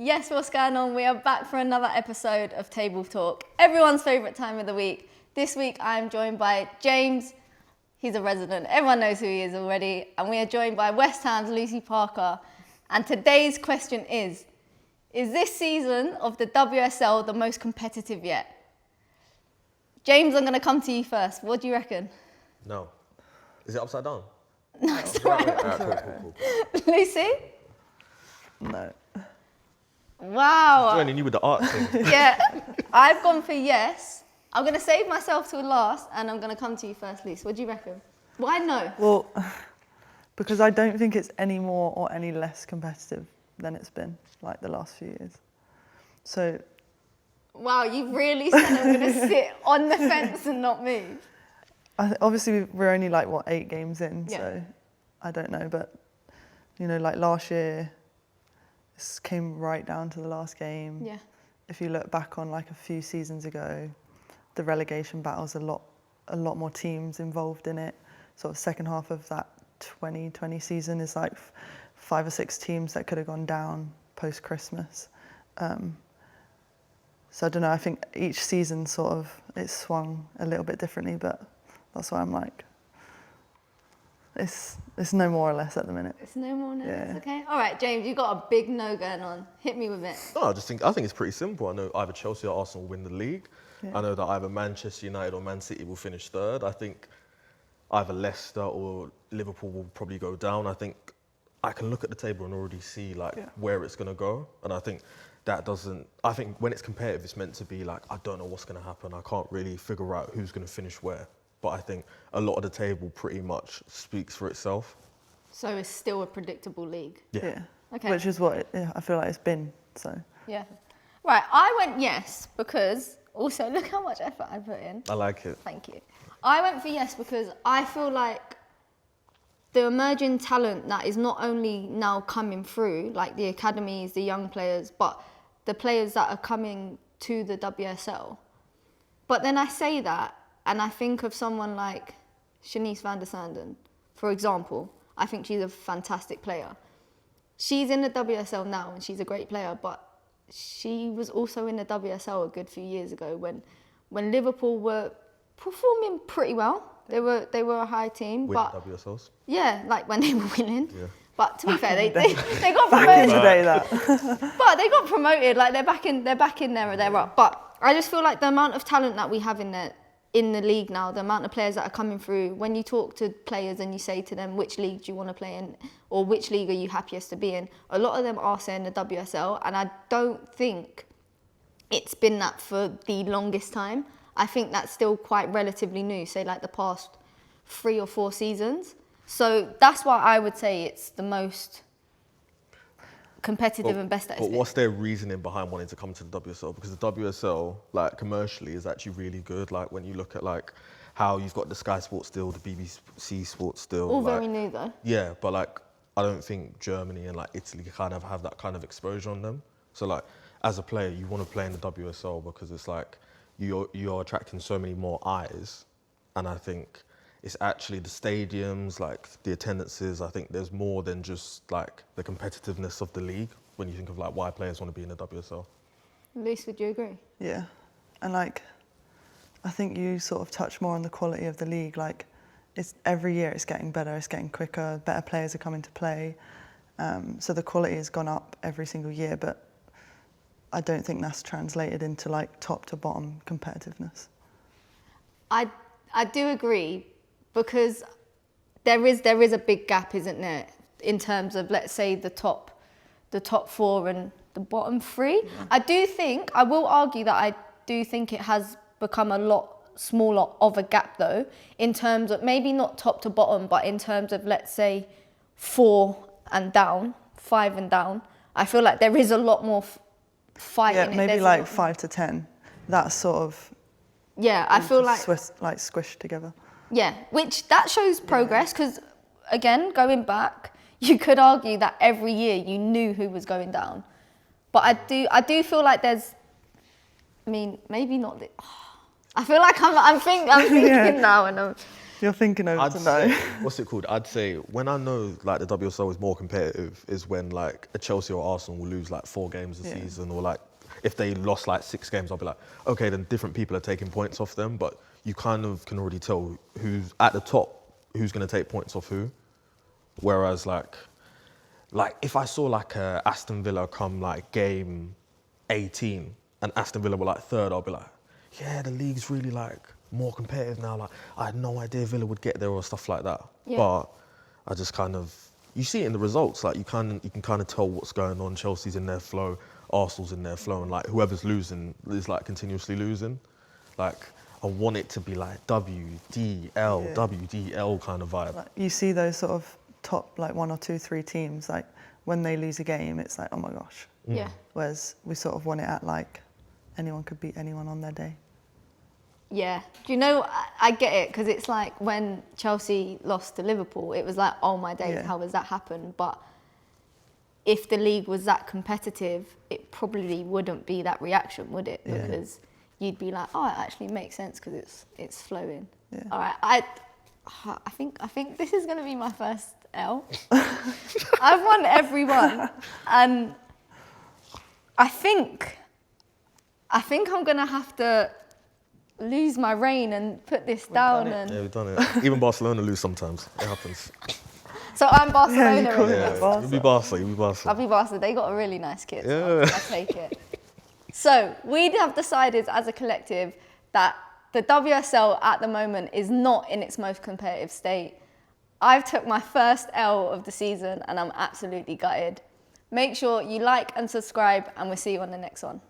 Yes, what's going on? We are back for another episode of Table Talk, everyone's favourite time of the week. This week I am joined by James. He's a resident. Everyone knows who he is already. And we are joined by West Ham's Lucy Parker. And today's question is this season of the WSL the most competitive yet? James, I'm going to come to you first. What do you reckon? No. Is it upside down? No, it's all right. Cool. Lucy? No. Wow. Joining you with the art thing. Yeah, I've gone for yes. I'm going to save myself till last, and I'm going to come to you first, Lucy. What do you reckon? Why no? Well, because I don't think it's any more or any less competitive than it's been, like the last few years. So... Wow, you've really said I'm going to sit on the fence and not move. Obviously, we're only like, 8 games in, Yeah. so I don't know. But, like last year, this came right down to the last game. Yeah. If you look back on like a few seasons ago, the relegation battle's a lot more teams involved in it. Sort of second half of that 2020 season is like 5 or 6 teams that could have gone down post-Christmas. So I don't know, I think each season sort of, it swung a little bit differently, but that's why I'm like, it's no more or less at the minute. It's no more, no less, Yeah. okay. All right, James, you've got a big no going on. Hit me with it. No, I think it's pretty simple. I know either Chelsea or Arsenal will win the league. Yeah. I know that either Manchester United or Man City will finish third. I think either Leicester or Liverpool will probably go down. I think I can look at the table and already see where it's going to go. And I think I think when it's competitive, it's meant to be like, I don't know what's going to happen. I can't really figure out who's going to finish where. But I think a lot of the table pretty much speaks for itself. So it's still a predictable league? Yeah. Okay. Which is what I feel like it's been, so. Yeah. Right, I went yes because, also look how much effort I put in. I like it. Thank you. I went for yes because I feel like the emerging talent that is not only now coming through, like the academies, the young players, but the players that are coming to the WSL. But then I say that, and I think of someone like Shanice van der Sanden, for example. I think she's a fantastic player. She's in the WSL now, and she's a great player, but she was also in the WSL a good few years ago when Liverpool were performing pretty well. They were a high team, Win but WSLs. yeah, like when they were winning. Yeah. But to be fair, they got Back in promoted. the day, that. But they got promoted. Like they're back in there or they're up. But I just feel like the amount of talent that we have in the league now, the amount of players that are coming through. When you talk to players and you say to them, which league do you want to play in, or which league are you happiest to be in? A lot of them are saying the WSL, and I don't think it's been that for the longest time. I think that's still quite relatively new. Say like the past 3 or 4 seasons. So that's why I would say it's the most competitive and best that it's But been. what's their reasoning behind wanting to come to the WSL? Because the WSL, like commercially, is actually really good. Like when you look at like how you've got the Sky Sports deal, the BBC Sports deal. All like, very new though. Yeah, but like I don't think Germany and like Italy kind of have that kind of exposure on them. So like as a player, you want to play in the WSL because it's like you're attracting so many more eyes, and I think it's actually the stadiums, like the attendances. I think there's more than just like the competitiveness of the league when you think of like why players want to be in the WSL. Luce, would you agree? Yeah. And like, I think you sort of touch more on the quality of the league. Like, it's every year it's getting better, it's getting quicker, better players are coming to play. So the quality has gone up every single year, but I don't think that's translated into like top to bottom competitiveness. I do agree, because there is a big gap, isn't there, in terms of, let's say, the top 4 and the bottom 3. Yeah. I will argue that I do think it has become a lot smaller of a gap though, in terms of maybe not top to bottom, but in terms of, let's say, 4 and down, 5 and down. I feel like there is a lot more fighting. Yeah, maybe like 5 to 10. That's sort of... Yeah, I feel like squished together. Yeah, which that shows progress, because again, going back, you could argue that every year you knew who was going down. But I do feel like there's, I mean, maybe not. I feel like I'm thinking Yeah. now, and You're thinking over I'd to say, know. what's it called? I'd say when I know like the WSL is more competitive is when like a Chelsea or Arsenal will lose like 4 games a season, or like if they lost like 6 games, I'll be like, okay, then different people are taking points off them, but you kind of can already tell who's at the top, who's going to take points off who. Whereas like if I saw like Aston Villa come like game 18 and Aston Villa were like third, I'll be like, yeah, the league's really like more competitive now. Like I had no idea Villa would get there or stuff like that. Yeah. But I just kind of, you see it in the results. Like you can kind of tell what's going on. Chelsea's in their flow, Arsenal's in their flow, and like whoever's losing is like continuously losing. Like I want it to be like WDL kind of vibe. Like, you see those sort of top like 1 or 2, 3 teams, like when they lose a game, it's like, oh my gosh. Yeah. Whereas we sort of want it at like anyone could beat anyone on their day. Yeah. Do you know, I get it, because it's like when Chelsea lost to Liverpool, it was like, oh my days, how has that happened? But if the league was that competitive, it probably wouldn't be that reaction, would it? Yeah. Because you'd be like, oh, it actually makes sense because it's flowing. Yeah. All right, I think this is going to be my first L. I've won every one, and I think I'm going to have to lose my reign and put this down. And Yeah, we've done it. Even Barcelona lose sometimes. It happens. so I'm Barcelona. you call it really. that. Barca. You'll be Barca. You'll be Barca. I'll be Barca. They got a really nice kit. So Yeah. I'll take it. So we have decided as a collective that the WSL at the moment is not in its most competitive state. I've took my first L of the season and I'm absolutely gutted. Make sure you like and subscribe, and we'll see you on the next one.